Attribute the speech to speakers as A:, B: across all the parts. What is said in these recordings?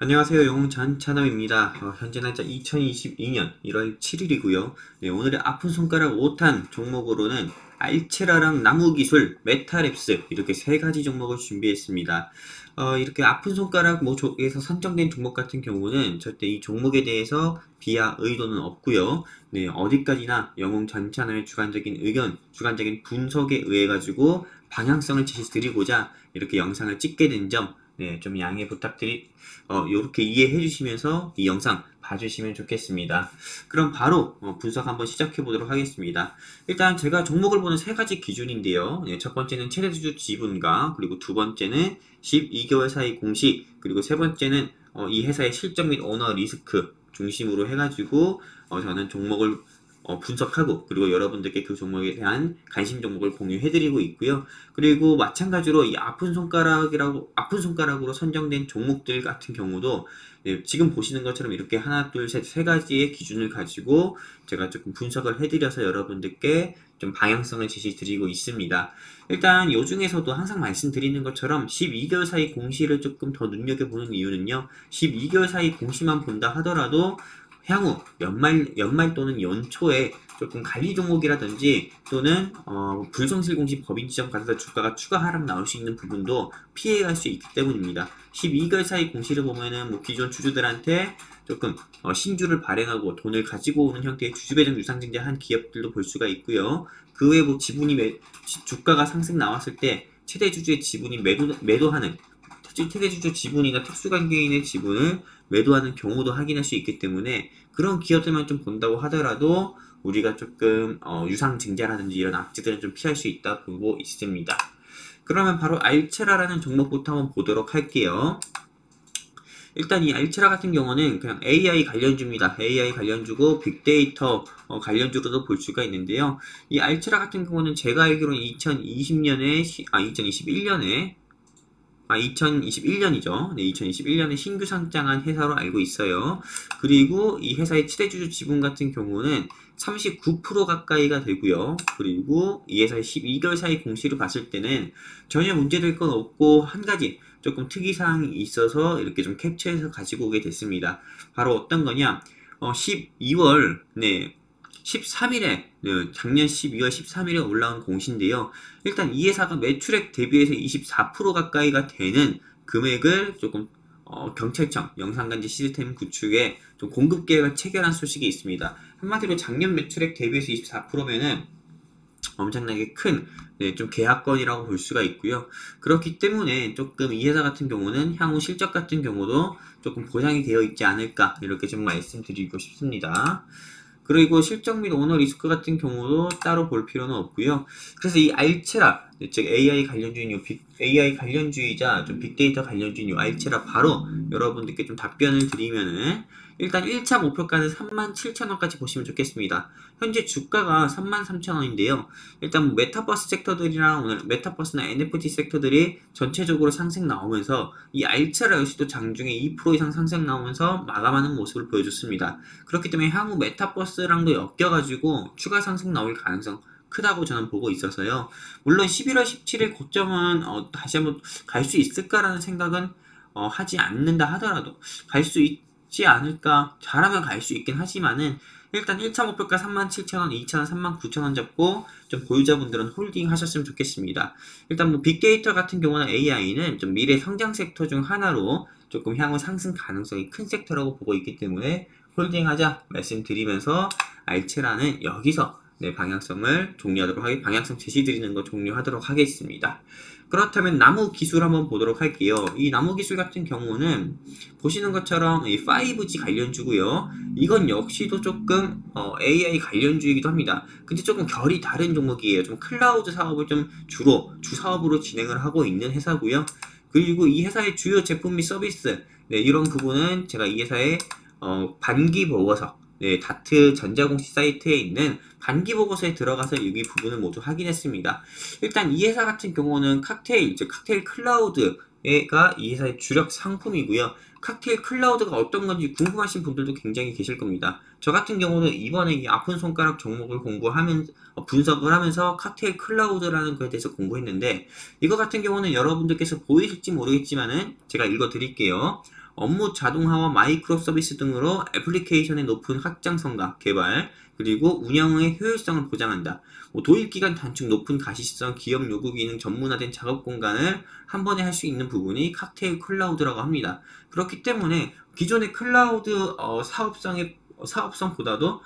A: 안녕하세요. 영웅전찬업입니다. 현재 날짜 2022년 1월 7일이고요. 네, 오늘의 아픈 손가락 5탄 종목으로는 알체라랑 나무기술, 메타랩스 이렇게 세 가지 종목을 준비했습니다. 이렇게 아픈 손가락 쪽에서 선정된 종목 같은 경우는 절대 이 종목에 대해서 비하 의도는 없고요. 네, 어디까지나 영웅전찬업의 주관적인 의견, 주관적인 분석에 의해 가지고 방향성을 제시드리고자 이렇게 영상을 찍게 된 점, 네, 좀 양해 요렇게 이해해 주시면서 이 영상 봐주시면 좋겠습니다. 그럼 바로 분석 한번 시작해 보도록 하겠습니다. 일단 제가 종목을 보는 세 가지 기준인데요. 네, 첫 번째는 최대주주 지분가, 그리고 두 번째는 12개월 사이 공시, 그리고 세 번째는 이 회사의 실적 및 오너 리스크 중심으로 해가지고 저는 종목을 분석하고 그리고 여러분들께 그 종목에 대한 관심 종목을 공유해드리고 있고요. 그리고 마찬가지로 이 아픈 손가락으로 선정된 종목들 같은 경우도 네, 지금 보시는 것처럼 이렇게 하나, 둘, 셋, 세 가지의 기준을 가지고 제가 조금 분석을 해드려서 여러분들께 좀 방향성을 제시드리고 있습니다. 일단 요 중에서도 항상 말씀드리는 것처럼 12개월 사이 공시를 조금 더 눈여겨보는 이유는요. 12개월 사이 공시만 본다 하더라도 향후 연말 또는 연초에 조금 관리 종목이라든지 또는 불성실 공시 법인 지정 과세사 주가가 추가 하락 나올 수 있는 부분도 피해갈 수 있기 때문입니다. 12개월 사이 공시를 보면은 뭐 기존 주주들한테 조금 신주를 발행하고 돈을 가지고 오는 형태의 주주배정 유상증자 한 기업들도 볼 수가 있고요. 그 외에 뭐 주가가 상승 나왔을 때 최대 주주의 지분이 매도하는 최대주주 지분이나 특수관계인의 지분을 매도하는 경우도 확인할 수 있기 때문에 그런 기업들만 좀 본다고 하더라도 우리가 조금 유상증자라든지 이런 악재들은 좀 피할 수 있다 보고 있습니다. 그러면 바로 알체라라는 종목부터 한번 보도록 할게요. 일단 이 알체라 같은 경우는 그냥 AI 관련주입니다. AI 관련주고 빅데이터 관련주로도 볼 수가 있는데요. 이 알체라 같은 경우는 제가 알기로는 2021년이죠. 네, 2021년에 신규 상장한 회사로 알고 있어요. 그리고 이 회사의 최대주주 지분 같은 경우는 39% 가까이가 되고요. 그리고 이 회사의 12개월 사이 공시를 봤을 때는 전혀 문제될 건 없고 한 가지 조금 특이사항이 있어서 이렇게 좀 캡처해서 가지고 오게 됐습니다. 바로 어떤 거냐? 12월 13일에 작년 12월 13일에 올라온 공시인데요. 일단 이 회사가 매출액 대비해서 24% 가까이가 되는 금액을 조금 경찰청 영상간지 시스템 구축에 좀 공급 계획을 체결한 소식이 있습니다. 한마디로 작년 매출액 대비해서 24%면은 엄청나게 큰 좀 계약건이라고 볼 수가 있고요. 그렇기 때문에 조금 이 회사 같은 경우는 향후 실적 같은 경우도 조금 보장이 되어 있지 않을까 이렇게 좀 말씀드리고 싶습니다. 그리고 실적 및 오너 리스크 같은 경우도 따로 볼 필요는 없고요. 그래서 이 알체라, 즉 AI 관련주의자 좀 빅데이터 관련주인 요 알체라 바로 여러분들께 좀 답변을 드리면은 일단 1차 목표가는 37,000원까지 보시면 좋겠습니다. 현재 주가가 33,000원인데요. 일단 뭐 메타버스 섹터들이랑 오늘 메타버스나 NFT 섹터들이 전체적으로 상승 나오면서 이 알체라 역시도 장중에 2% 이상 상승 나오면서 마감하는 모습을 보여줬습니다. 그렇기 때문에 향후 메타버스랑도 엮여가지고 추가 상승 나올 가능성 크다고 저는 보고 있어서요. 물론 11월 17일 고점은 다시 한번 갈 수 있을까라는 생각은 하지 않는다 하더라도 갈 수 있지 않을까, 잘하면 갈 수 있긴 하지만은 일단 1차 목표가 37,000원, 2차는 39,000원 잡고 좀 보유자분들은 홀딩 하셨으면 좋겠습니다. 일단 뭐 빅데이터 같은 경우는 AI는 좀 미래 성장 섹터 중 하나로 조금 향후 상승 가능성이 큰 섹터라고 보고 있기 때문에 홀딩하자 말씀드리면서 알체라는 여기서 방향성을 방향성 제시 드리는 거 종료하도록 하겠습니다. 그렇다면 나무 기술 한번 보도록 할게요. 이 나무 기술 같은 경우는 보시는 것처럼 이 5G 관련주고요. 이건 역시도 조금 AI 관련주이기도 합니다. 근데 조금 결이 다른 종목이에요. 좀 클라우드 사업을 좀 주로 주 사업으로 진행을 하고 있는 회사고요. 그리고 이 회사의 주요 제품 및 서비스 이런 부분은 제가 이 회사의 반기 보고서 다트 전자공시 사이트에 있는 반기 보고서에 들어가서 여기 부분을 모두 확인했습니다. 일단 이 회사 같은 경우는 칵테일, 즉 칵테일 클라우드가 이 회사의 주력 상품이고요. 칵테일 클라우드가 어떤 건지 궁금하신 분들도 굉장히 계실 겁니다. 저 같은 경우는 이번에 이 아픈 손가락 종목을 분석을 하면서 칵테일 클라우드라는 거에 대해서 공부했는데 이거 같은 경우는 여러분들께서 보이실지 모르겠지만은 제가 읽어 드릴게요. 업무 자동화와 마이크로 서비스 등으로 애플리케이션의 높은 확장성과 개발, 그리고 운영의 효율성을 보장한다. 도입기간 단축, 높은 가시성, 기업 요구 기능, 전문화된 작업 공간을 한 번에 할 수 있는 부분이 칵테일 클라우드라고 합니다. 그렇기 때문에 기존의 클라우드 사업성보다도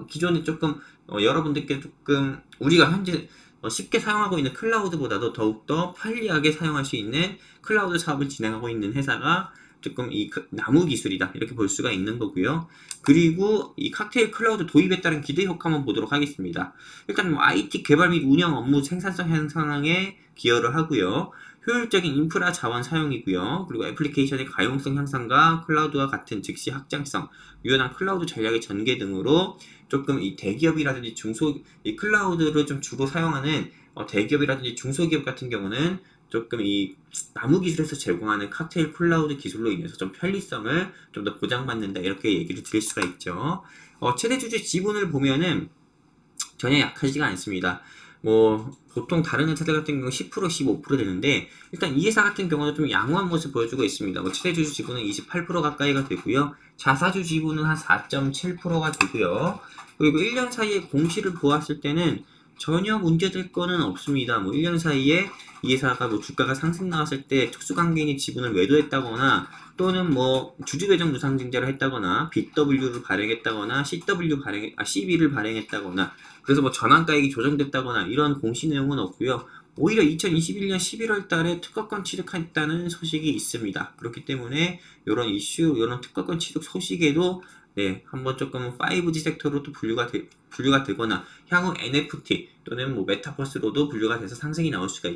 A: 기존에 조금 여러분들께 조금 우리가 현재 쉽게 사용하고 있는 클라우드보다도 더욱더 편리하게 사용할 수 있는 클라우드 사업을 진행하고 있는 회사가 조금 이 나무 기술이다, 이렇게 볼 수가 있는 거고요. 그리고 이 칵테일 클라우드 도입에 따른 기대 효과 한번 보도록 하겠습니다. 일단 IT 개발 및 운영 업무 생산성 향상에 기여를 하고요. 효율적인 인프라 자원 사용이고요. 그리고 애플리케이션의 가용성 향상과 클라우드와 같은 즉시 확장성, 유연한 클라우드 전략의 전개 등으로 조금 이 대기업이라든지 이 클라우드를 좀 주로 사용하는 대기업이라든지 중소기업 같은 경우는 조금 이 나무 기술에서 제공하는 칵테일 클라우드 기술로 인해서 좀 편리성을 좀 더 보장받는다, 이렇게 얘기를 드릴 수가 있죠. 최대 주주 지분을 보면은 전혀 약하지가 않습니다. 보통 다른 회사들 같은 경우 10%, 15% 되는데, 일단 이 회사 같은 경우는 좀 양호한 모습 보여주고 있습니다. 최대 주주 지분은 28% 가까이가 되고요. 자사주 지분은 한 4.7%가 되고요. 그리고 1년 사이에 공시를 보았을 때는 전혀 문제될 거는 없습니다. 1년 사이에 이 회사가 주가가 상승 나왔을 때 특수관계인이 지분을 매도했다거나, 또는 주주배정 누상증자를 했다거나, BW를 발행했다거나, CB를 발행했다거나, 그래서 전환가액이 조정됐다거나 이런 공시 내용은 없고요. 오히려 2021년 11월 달에 특허권 취득했다는 소식이 있습니다. 그렇기 때문에 이런 이런 특허권 취득 소식에도 한번 조금 5G 섹터로도 분류가 되거나, 향후 NFT 또는 메타버스로도 분류가 돼서 상승이 나올 수가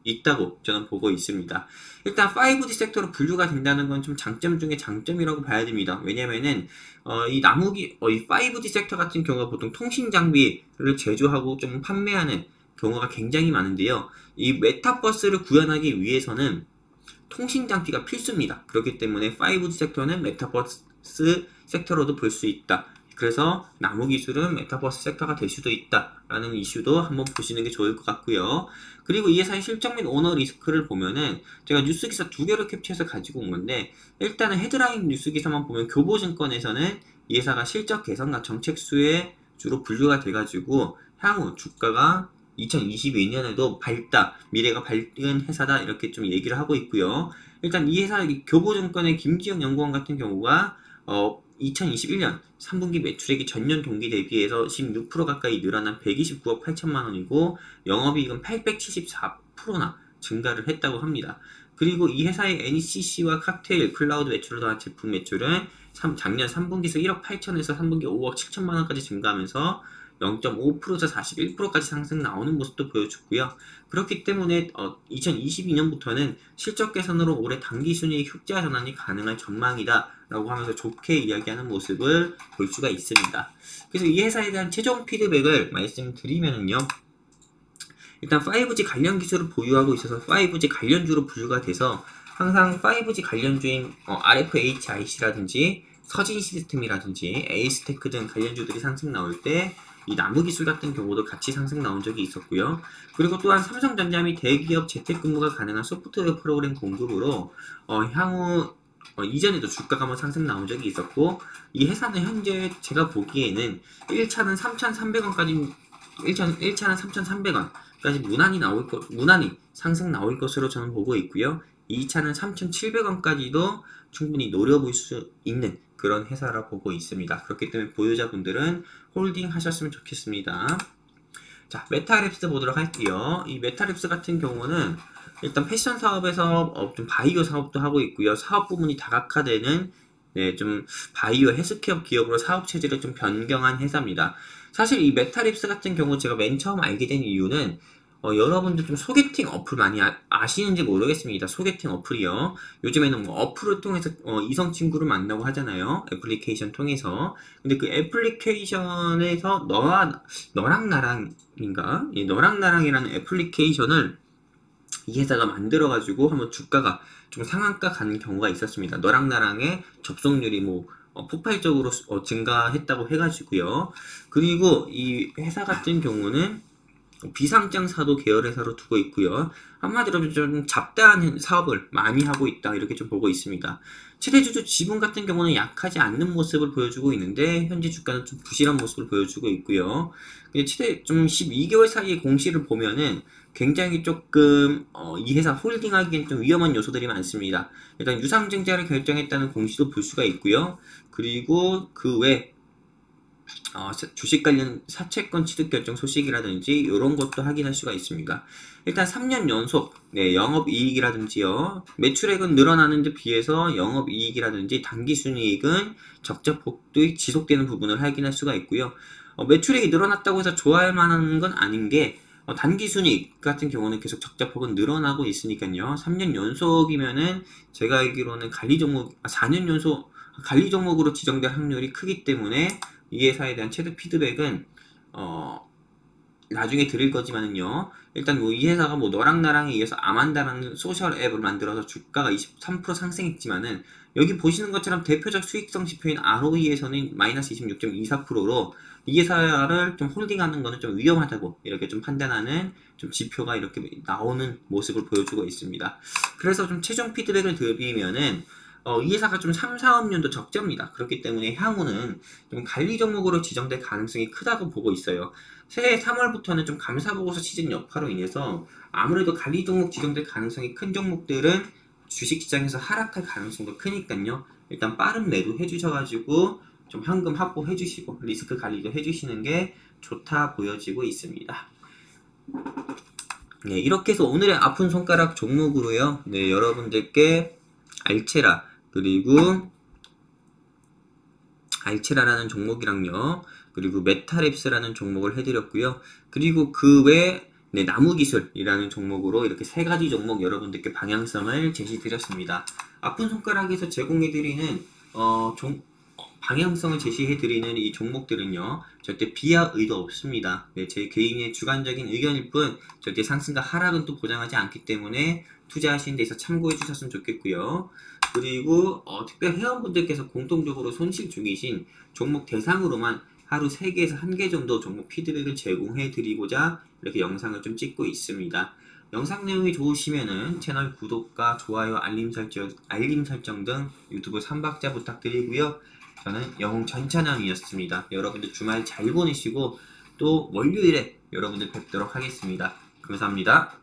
A: 있다고 저는 보고 있습니다. 일단 5G 섹터로 분류가 된다는 건 좀 장점 중에 장점이라고 봐야 됩니다. 왜냐면은 이 5G 섹터 같은 경우가 보통 통신 장비를 제조하고 좀 판매하는 경우가 굉장히 많은데요. 이 메타버스를 구현하기 위해서는 통신 장비가 필수입니다. 그렇기 때문에 5G 섹터는 메타버스 섹터로도 볼 수 있다. 그래서 나무 기술은 메타버스 섹터가 될 수도 있다라는 이슈도 한번 보시는 게 좋을 것 같고요. 그리고 이 회사의 실적 및 오너 리스크를 보면은 제가 뉴스 기사 2개를 캡처해서 가지고 온 건데, 일단은 헤드라인 뉴스 기사만 보면 교보증권에서는 이 회사가 실적 개선과 정책 수에 주로 분류가 돼가지고 향후 주가가 2022년에도 미래가 밝은 회사다, 이렇게 좀 얘기를 하고 있고요. 일단 이 회사 교보증권의 김기영 연구원 같은 경우가 2021년 3분기 매출액이 전년 동기 대비해서 16% 가까이 늘어난 129억 8천만 원이고, 영업이익은 874%나 증가를 했다고 합니다. 그리고 이 회사의 NCC와 칵테일 클라우드 매출을 더한 제품 매출은 작년 3분기에서 1억 8천에서 3분기 5억 7천만 원까지 증가하면서 0.5%에서 41%까지 상승 나오는 모습도 보여줬고요. 그렇기 때문에 2022년부터는 실적 개선으로 올해 당기 순이익 흑자 전환이 가능할 전망이다 라고 하면서 좋게 이야기하는 모습을 볼 수가 있습니다. 그래서 이 회사에 대한 최종 피드백을 말씀드리면요, 일단 5G 관련 기술을 보유하고 있어서 5G 관련주로 분류가 돼서 항상 5G 관련주인 RFHIC라든지 서진 시스템이라든지 에이스테크 등 관련주들이 상승 나올 때 이 나무 기술 같은 경우도 같이 상승 나온 적이 있었고요. 그리고 또한 삼성전자 및 대기업 재택근무가 가능한 소프트웨어 프로그램 공급으로 향후 이전에도 주가가 한번 상승 나온 적이 있었고, 이 회사는 현재 제가 보기에는 1차는 3,300원까지 1차는 3,300원까지 무난히 상승 나올 것으로 저는 보고 있고요. 2차는 3,700원까지도 충분히 노려볼 수 있는 그런 회사라 보고 있습니다. 그렇기 때문에 보유자분들은 홀딩 하셨으면 좋겠습니다. 자, 메타랩스 보도록 할게요. 이 메타랩스 같은 경우는 일단 패션 사업에서 좀 바이오 사업도 하고 있고요. 사업 부문이 다각화되는 좀 바이오 헬스케어 기업으로 사업 체제를 좀 변경한 회사입니다. 사실 이 메타랩스 같은 경우 제가 맨 처음 알게 된 이유는 여러분들 좀 소개팅 어플 많이 아시는지 모르겠습니다. 소개팅 어플이요. 요즘에는 어플을 통해서 이성 친구를 만나고 하잖아요. 애플리케이션 통해서. 근데 그 애플리케이션에서 너랑 나랑인가? 너랑 나랑이라는 애플리케이션을 이 회사가 만들어가지고 한번 주가가 좀 상한가 가는 경우가 있었습니다. 너랑 나랑의 접속률이 폭발적으로 증가했다고 해가지고요. 그리고 이 회사 같은 경우는 비상장사도 계열 회사로 두고 있고요. 한마디로 좀 잡다한 사업을 많이 하고 있다 이렇게 좀 보고 있습니다. 최대주주 지분 같은 경우는 약하지 않는 모습을 보여주고 있는데 현재 주가는 좀 부실한 모습을 보여주고 있고요. 최대 좀 12개월 사이의 공시를 보면은 굉장히 조금 이 회사 홀딩하기엔 좀 위험한 요소들이 많습니다. 일단 유상증자를 결정했다는 공시도 볼 수가 있고요. 그리고 그 외 주식 관련 사채권 취득 결정 소식이라든지 이런 것도 확인할 수가 있습니다. 일단 3년 연속 영업이익이라든지요. 매출액은 늘어나는 데 비해서 영업이익이라든지 당기순이익은 적자폭도 지속되는 부분을 확인할 수가 있고요. 매출액이 늘어났다고 해서 좋아할 만한 건 아닌 게 단기순이익 같은 경우는 계속 적자폭은 늘어나고 있으니까요. 3년 연속이면은 제가 알기로는 관리 종목 4년 연속 관리 종목으로 지정될 확률이 크기 때문에 이 회사에 대한 최대 피드백은 나중에 드릴 거지만은요. 일단 뭐 이 회사가 뭐 너랑 나랑에 이어서 아만다라는 소셜 앱을 만들어서 주가가 23% 상승했지만은 여기 보시는 것처럼 대표적 수익성 지표인 ROE에서는 마이너스 26.24%로 이 회사를 좀 홀딩하는 거는 좀 위험하다고 이렇게 좀 판단하는 좀 지표가 이렇게 나오는 모습을 보여주고 있습니다. 그래서 좀 최종 피드백을 드리면은 이 회사가 좀 3, 4업년도 적자입니다. 그렇기 때문에 향후는 좀 관리 종목으로 지정될 가능성이 크다고 보고 있어요. 새해 3월부터는 좀 감사보고서 시즌 여파로 인해서 아무래도 관리 종목 지정될 가능성이 큰 종목들은 주식시장에서 하락할 가능성도 크니까요. 일단 빠른 매도 해주셔가지고 좀 현금 확보해주시고 리스크 관리도 해주시는 게 좋다 보여지고 있습니다. 네, 이렇게 해서 오늘의 아픈 손가락 종목으로요. 네, 여러분들께 알체라 그리고 알체라라는 종목이랑요. 그리고 메타랩스라는 종목을 해드렸고요. 그리고 그 외에 나무기술이라는 종목으로 이렇게 세 가지 종목 여러분들께 방향성을 제시드렸습니다. 아픈 손가락에서 제공해드리는 방향성을 제시해드리는 이 종목들은요. 절대 비하 의도 없습니다. 네, 제 개인의 주관적인 의견일 뿐 절대 상승과 하락은 또 보장하지 않기 때문에 투자하시는 데 있어서 참고해 주셨으면 좋겠고요. 그리고 특별 회원분들께서 공통적으로 손실 중이신 종목 대상으로만 하루 3개에서 1개 정도 종목 피드백을 제공해 드리고자 이렇게 영상을 좀 찍고 있습니다. 영상 내용이 좋으시면은 채널 구독과 좋아요, 알림 설정 등 유튜브 3박자 부탁드리고요. 저는 영웅 전찬영이었습니다. 여러분들 주말 잘 보내시고 또 월요일에 여러분들 뵙도록 하겠습니다. 감사합니다.